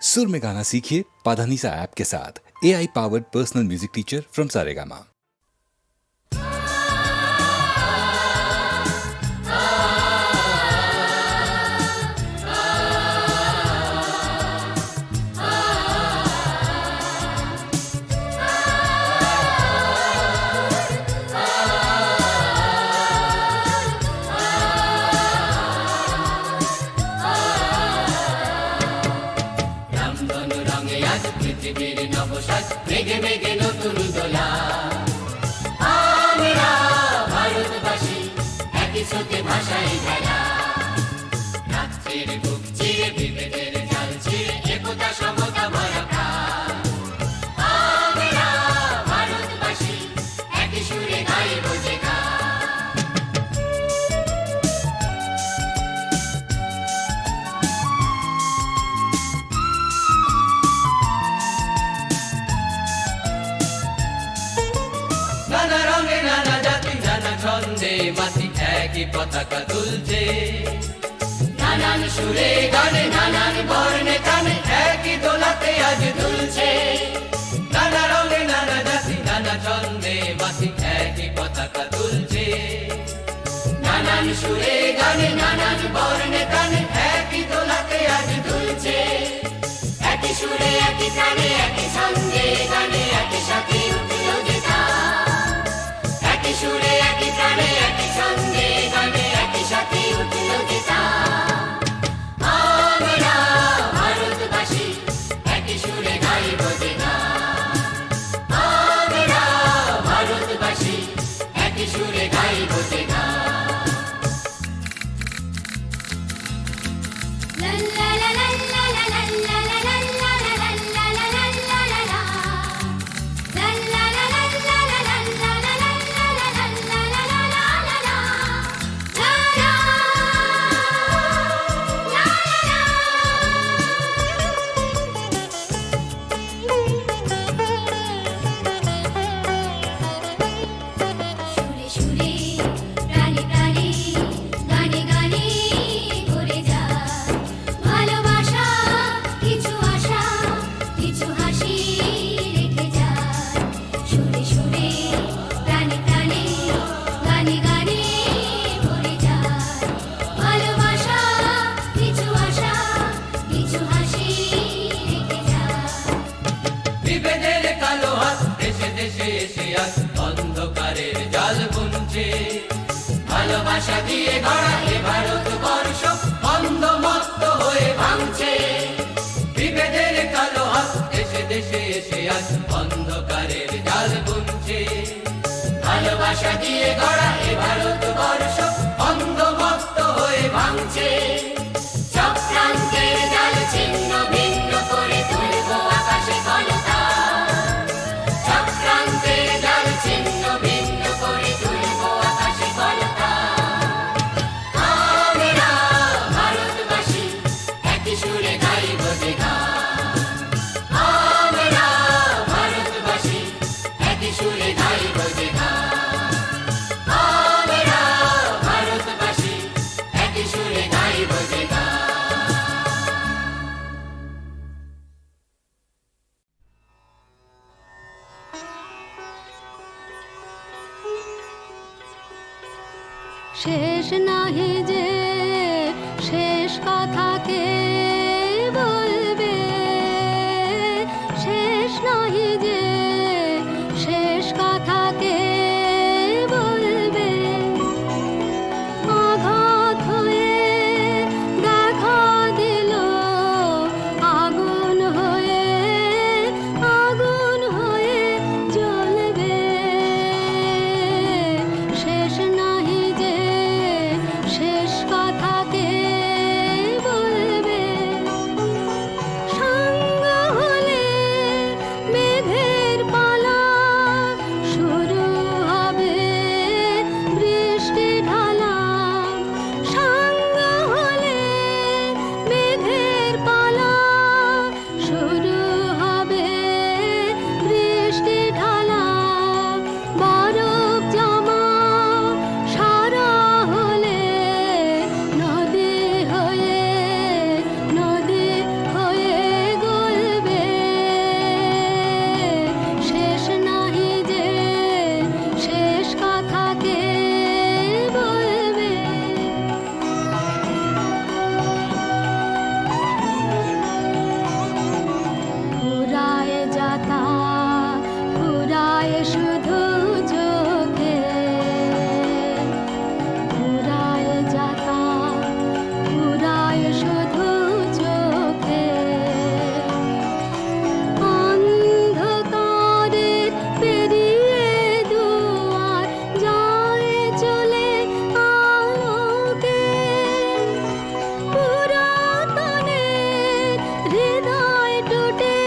सुर में गाना सीखिए पाधानीसा ऐप के साथ। AI powered personal music teacher from Saregama. পৃথিবীর নবসাজ মেঘে মেঘে নতুন দোলা আমরা ভারতবাসী একই স্রোতে ভাষায় খেলা রাত্রির বুক চিরে বিভেদের জাল ছিঁড়ে একতা সমতা ভরা প্রাণ আমরা ভারতবাসী একই সুরে গাইব যে গান। নানা রঙে নানা জাতি নানা ছন্দে মাটি একই পতাকা তুলছে নানান সুরে গানে নানান বর্ণে কানে একই দোলাতে আজ দুলছে নানা রঙে নানা জাতি নানা ছন্দে মাটি একই পতাকা তুলছে নানান সুরে গানে নানান বর্ণে কানে একই দোলাতে আজ দুলছে একই সুরে একই কানে একই ছন্দে গানে একই সাথে উঠল যে একই সুরে একই প্রাণে একই ছন্দে গানে একই সাথে উঠল যে আমরা ভারতবাসী একই সুরে গাইব যে গান আমরা ভারতবাসী একই সুরে গাইব যে গান। অন্ধকারের জাল বুনছে ভালোবাসা দিয়ে গড়া এ ভারত বর্ষ অন্ধ মত্ত হয়ে ভাঙছে বিভেদের কালো হাত দেশে দেশে এসে আজ অন্ধকারের জাল বুনছে ভালোবাসা দিয়ে গড়া এ ভারত বর্ষ অন্ধ মত্ত হয়ে ভাঙছে চক্রান্তের জাল ছিন্ন ভিন্ন করে তুলব আকাশে কলতা চক্রান্তের জাল ছিন্ন ভিন্ন করে তুলব আকাশে কলতা আমরা ভারতবাসী একই সুরে গাইব যে গান আমরা ভারতবাসী একই সুরে গাইব যে গান আমরা ভারতবাসী একই সুরে গাইব যে গান। শেষ নাহি যে শেষ কথা কে বলবে শেষ নাহি যে শেষ কথা কে বলবে আঘাত হয়ে দেখা দিল আগুন হয়ে জ্বলবে শেষ নাহি যে শেষ কথা কে বলবে হৃদয় টুটে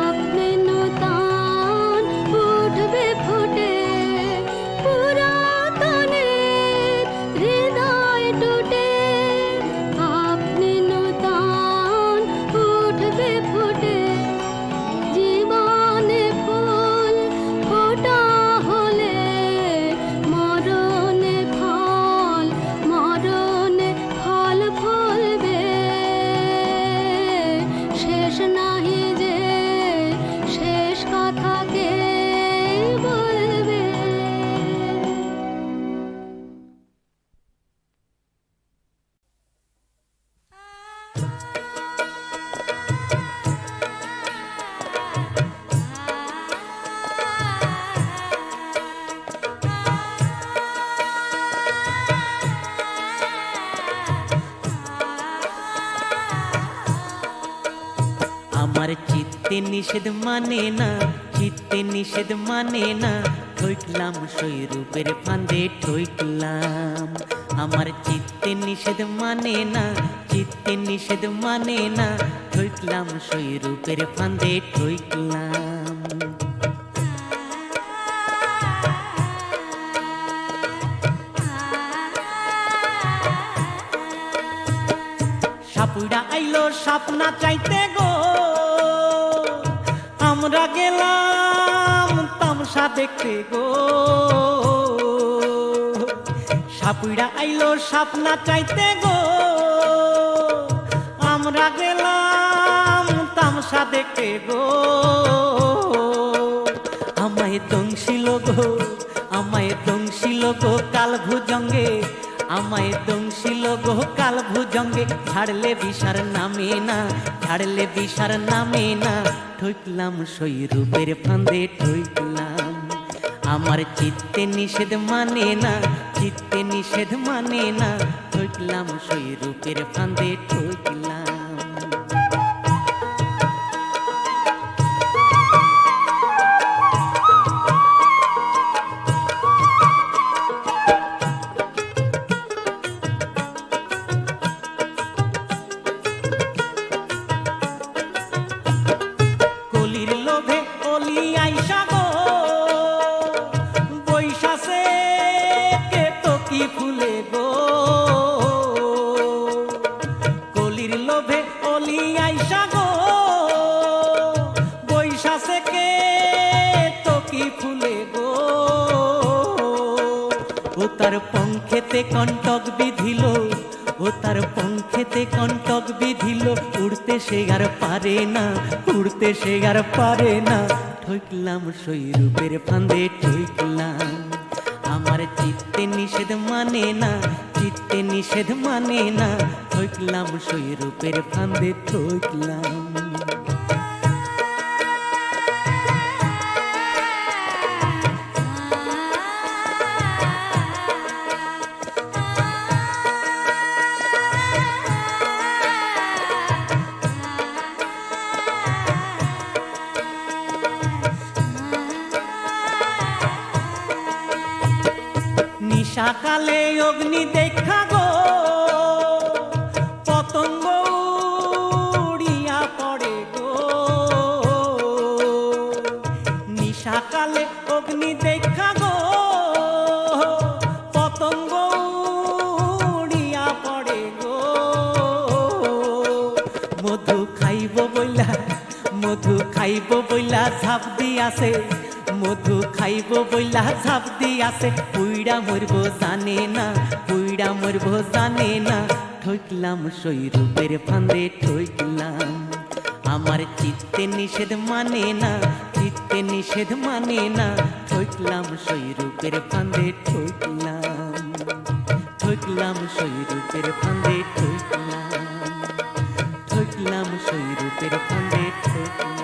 আপনি নূতন উঠবে ফুটে পুরাতনের হৃদয় টুটে আপনি নূতন উঠবে ফুটে জীবনে ফুল ফোটা হলে মরণে ফল ফলবে শেষ নাহি যে শেষ কথা কে বলবে আমার চিত্তে নিষেধ মানে না, চিত্তে নিষেধ মানে না, ঠইকলাম সৈরূপের ফাঁদে ঠইকলাম। আমার চিত্তে নিষেধ মানে না, চিত্তে নিষেধ মানে না, ঠইকলাম সৈরূপের ফাঁদে ঠইকলাম। সাপুড়া আইলো সাপ না চাইতে গো, আমরা গেলাম তামসা দেখতে গো। সাপুড়া আইলো সাপ না চাইতে গো, আমরা গেলাম তামসা দেখতে গো। আমায় দংশিল গো, আমায় দংশিল গো কাল ভুজঙ্গে, আমায় দংশিল গো কাল ভুজঙ্গে। ছাড়লে বিষার নামে না, ছাড়লে বিষার নামে না, ঠইকলাম সৈরূপের ফাঁদে ঠইকলাম। আমার চিত্তে নিষেধ মানে না, চিত্তে নিষেধ মানে না, ঠইকলাম সৈরূপের ফাঁদে ঠইকলাম। কলির লোভে অলি আইসা গো, বৈশাসে কে তো কি ফুলে গো। কলির লোভে অলি আইসা গো, বৈশাসে কে তো কি ফুলে গো। ও তার পঙ্খেতে কণ্টক বিধিল, ও তার পঙ্খেতে কণ্টক বিধিল, উড়তে সে আর পারে না, উড়তে সে আর পারে না, ঠইকলাম সৈরূপের ফাঁদে ঠইকলাম। আমার চিত্তে নিষেধ মানে না, চিত্তে নিষেধ মানে না, ঠইকলাম সৈরূপের ফাঁদে ঠইকলাম। নিশাকালে অগ্নি দেখা গো, পতঙ্গ উড়িয়া পড়ে গো। নিশাকালে অগ্নি দেখা গো, পতঙ্গ উড়িয়া পড়ে গো। মধু খাইব বইলা, মধু খাইব বইলা ঝাঁপ দিয়াছে, মধু খাইব বইলা ঝাঁপ দিয়াছে। পুইড়া মরব জানে না, পুইড়া মরব জানে না, ঠইকলাম সৈরূপের ফাঁদে ঠইকলাম। আমার চিত্তে নিষেধ মানে না, চিত্তে নিষেধ মানে না, ঠইকলাম সৈরূপের ফাঁদে ঠইকলাম। ঠইকলাম সৈরূপের ফাঁদে ঠইকলাম, ঠইকলাম সৈরূপের ফাঁদে ঠইকলাম।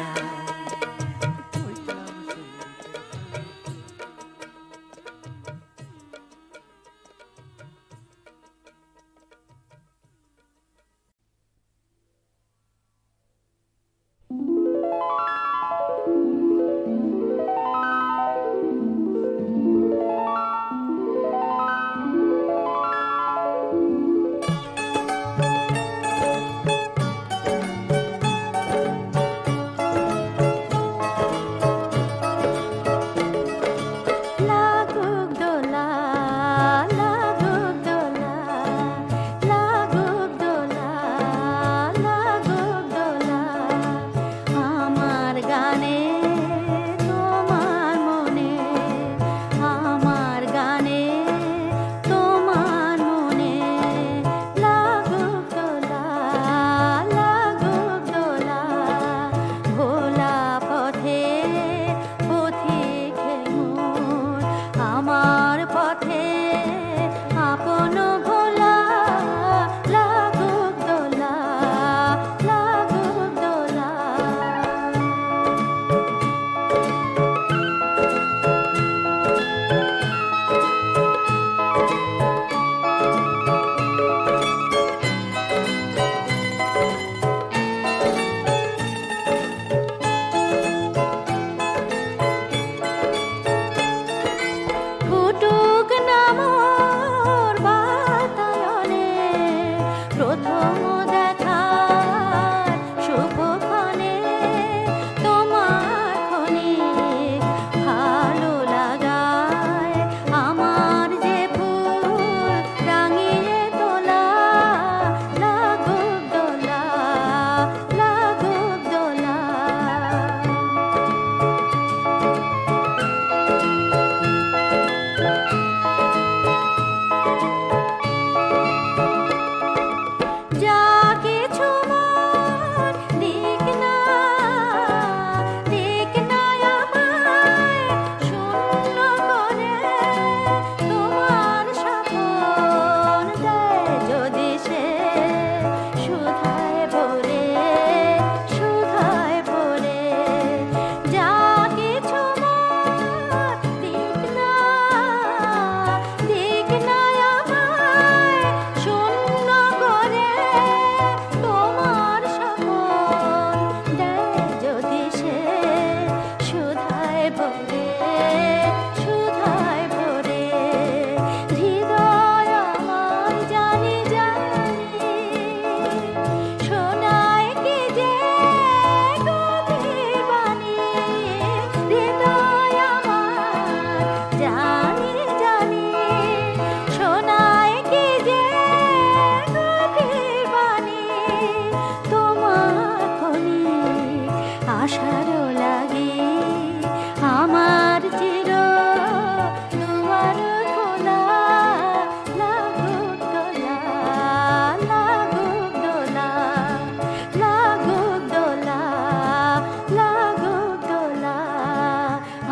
আশারও লাগে আমার চির দুয়ার খোলা লাগুক দোলা লাগুক দোলা লাগুক দোলা লাগুক দোলা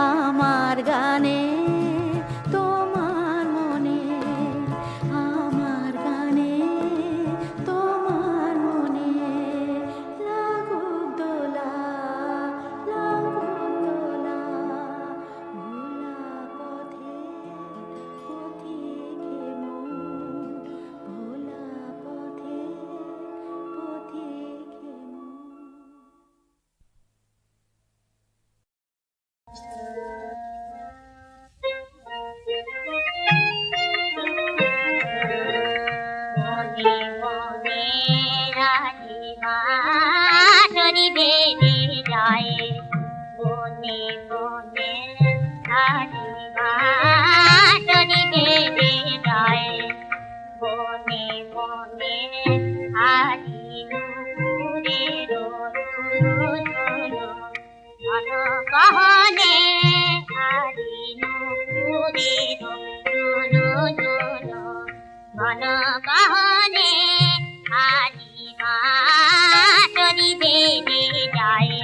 আমার গানে তোমার মনে আমার গানে তোমার মনে লাগুক দোলা লাগুক দোলা ভোলা পথে পথিকে মন ভোলা পথে পথিকে মন মনে মনে রাধিমা যদি বেড়ে যায় মনে মনে রাধিমা যদি বেড়ে যায় মনে মনে হারিয়ে ঘন গহনে ঘন গহনে হারিমা যদি বেড়ে যায়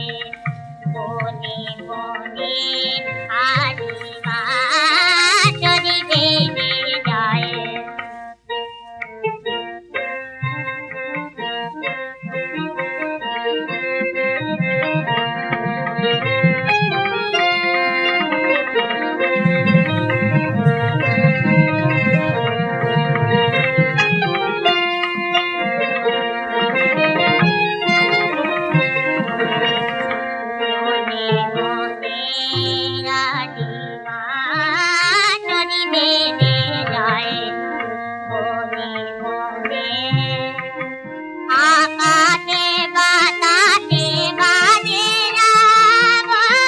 মনে মনে হারিমা যদি বেড়ে যায় মনে মনে রাধিমা যদি বেড়ে যায় মনে মনে আকাশে বাতাসে বাজে রাগমণি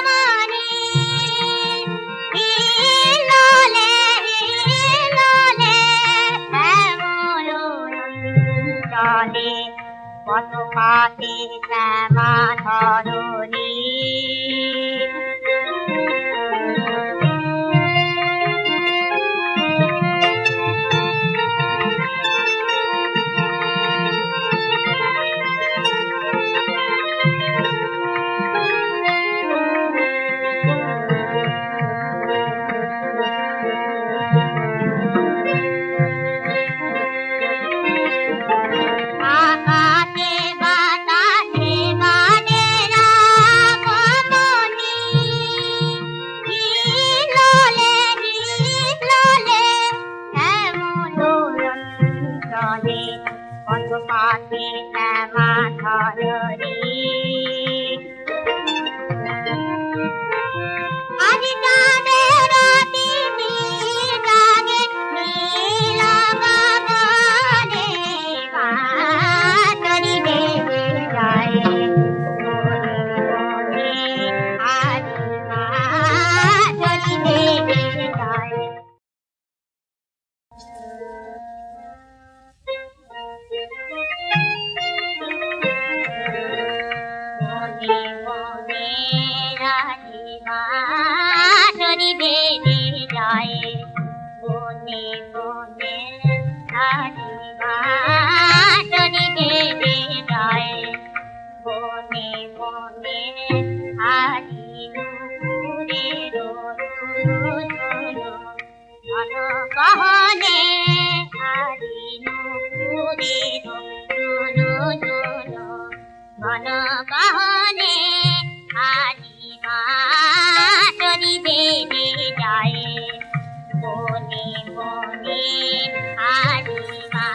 হিলোলে হিলোলে শ্যামল অঞ্চলে কত পাতে শ্যামা ধরণী আকাশে বাতাসে বাজে রাগমণি হিলোলে হিলোলে শ্যামল অঞ্চলে কত পাতে শ্যামা ধরণী আজি চাঁদের দিদি জাগে নীল গগনে বাদরি বেড়ে যায় মনে মনে হারিমা যদি বেড়ে যায় মনে মনে রাধিমা যদি বেড়ে যায় মনে মনে রাধিমা যদি বেড়ে যায় মনে মনে হারিয়ে ঘন গহনে হারিয়ে ঘন গহনে হারিমা যদি বেড়ে যায় মনে মনে হারিমা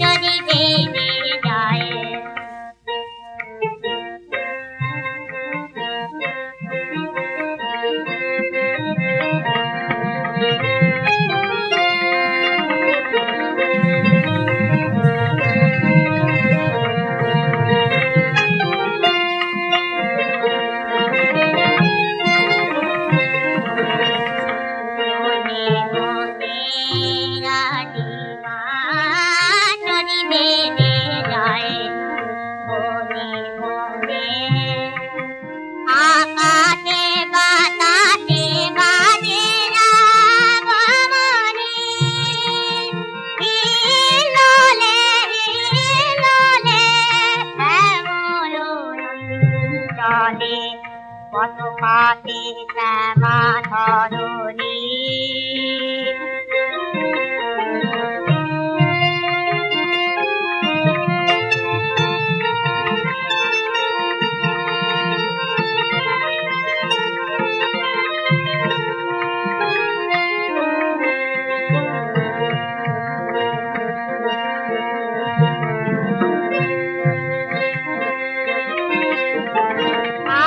যদি বেড়ে যায় মনে মনে চলে পথ পাতে শ্যামা ধরণী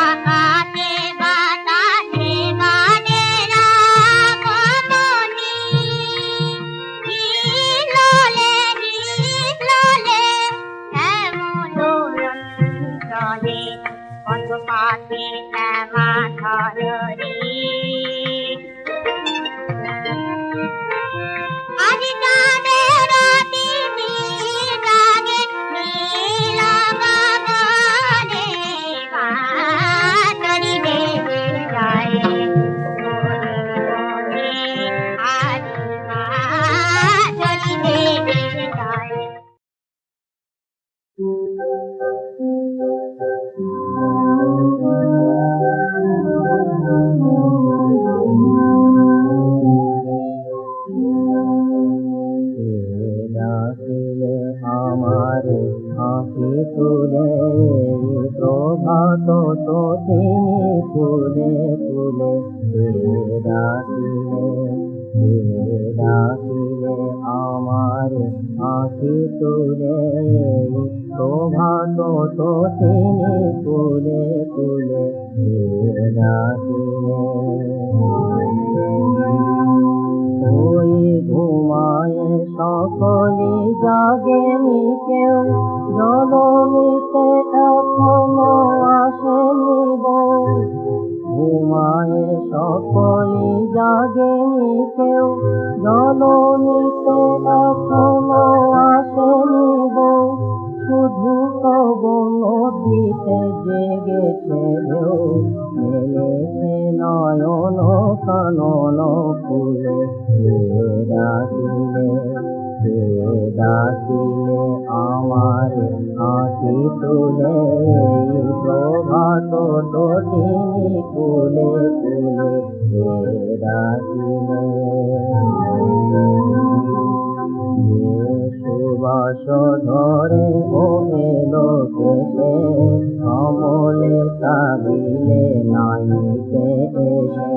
আকাশে বাতাসে বাজে রাম মনি হিলোলে হিলোলে এমন রঞ্জনে পথ পাতে শ্যামা ধরণী আজ চাঁদের রাতিতে জাগে নীল গগনে বাদরি ভেসে যায় মনে মনে আজ বাদরি ভেসে যায় ডাকিলে আমারে হাসি তুলে প্রভাত তো তিনি ফুলে ফুলে ডাকিলে আমারে হাসি তুলে প্রভাত তো তিনি ফুলে ফুলে ডাকিলে ওই ঘুমায় সকলে জাগেনি কেউ জননীতে এখনো আসেনি বউ ঘুমায় সকলে জাগেনি কেউ জননীতে এখনো আসেনি বউ শুধু তব নদীতে জেগেছে ঢেউ মেলেছে নয়ন কানন ফুলে ডাকিলে আমার হাসি তুলে প্রভাত তো তিনি ফুলে ফুলে ডাকিলে সুবাস ধরে ও এলো কেসে কমলে কাঁদিলে নাইতে এসে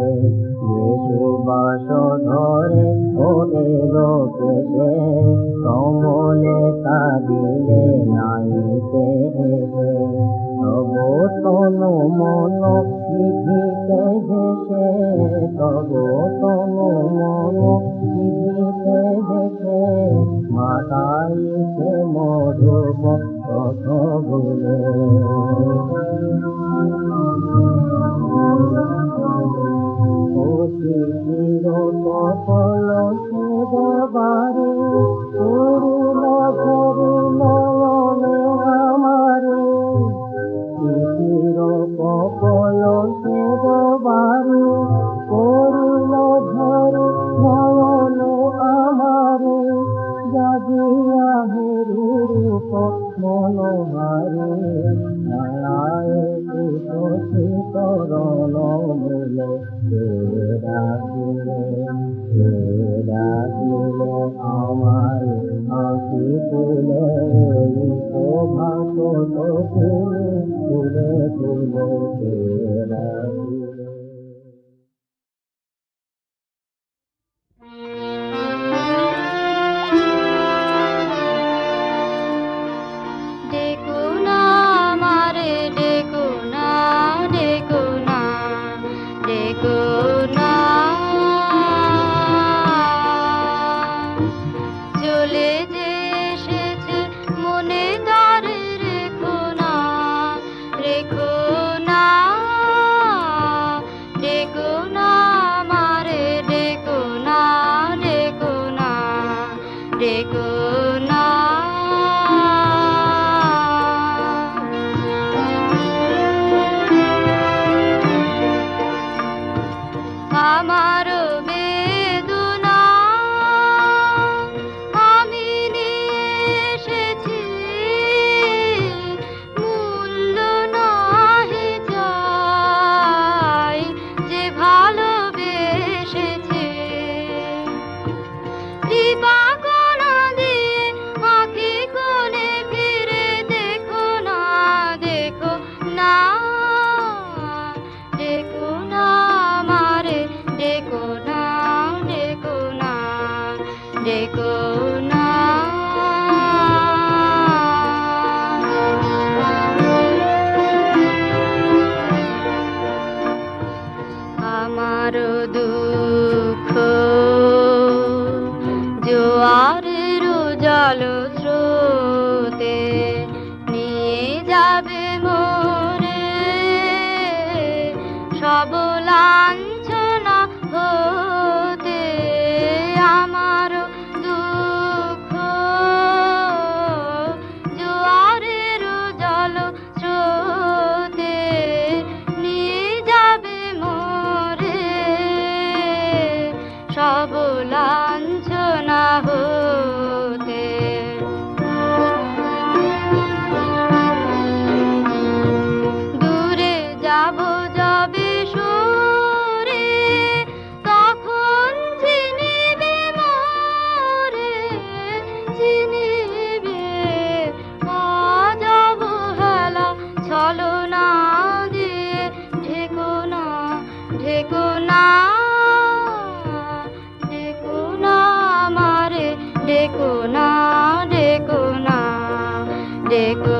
সুবাস ধরে ও এলো কেসে কমলে কাঁদিলে নাইতে এসে তব তনু মন লিখিতে ভেসে তব তনু মন লিখিতে ভেসে মাতাইতে মধুপ পথ ভুলে চির কপল সেবারে করুণ করুণ নয়নে আমারে চির কপল সেবারে করুণ ধরে নয়নে আমারে জাগিয়া হেরি রূপ মনোহারে নারায় শীতরণ মূলে ডাকিলে আমার হাসি তুলে প্রভাত তুলে তুলে ডাকিলে দেখো না আমারে দেখো না দেখো না দেখো না চলে যে এসেছে মনে ধরে রেখো না রেখো না দেখো না আমারে দেখো না দেখো না দেখো না আমার বেদনা আমি নিয়ে এসেছি মূল্য নাই যাব যাবে সরে, তখন চিনিবে মোরে, চিনিবে আজ অবহেলা ছলনা দিয়ে ঢেকো না, ঢেকো না, ঢেকো না আমারে, ঢেকো না, ঢেকো না, ঢেকো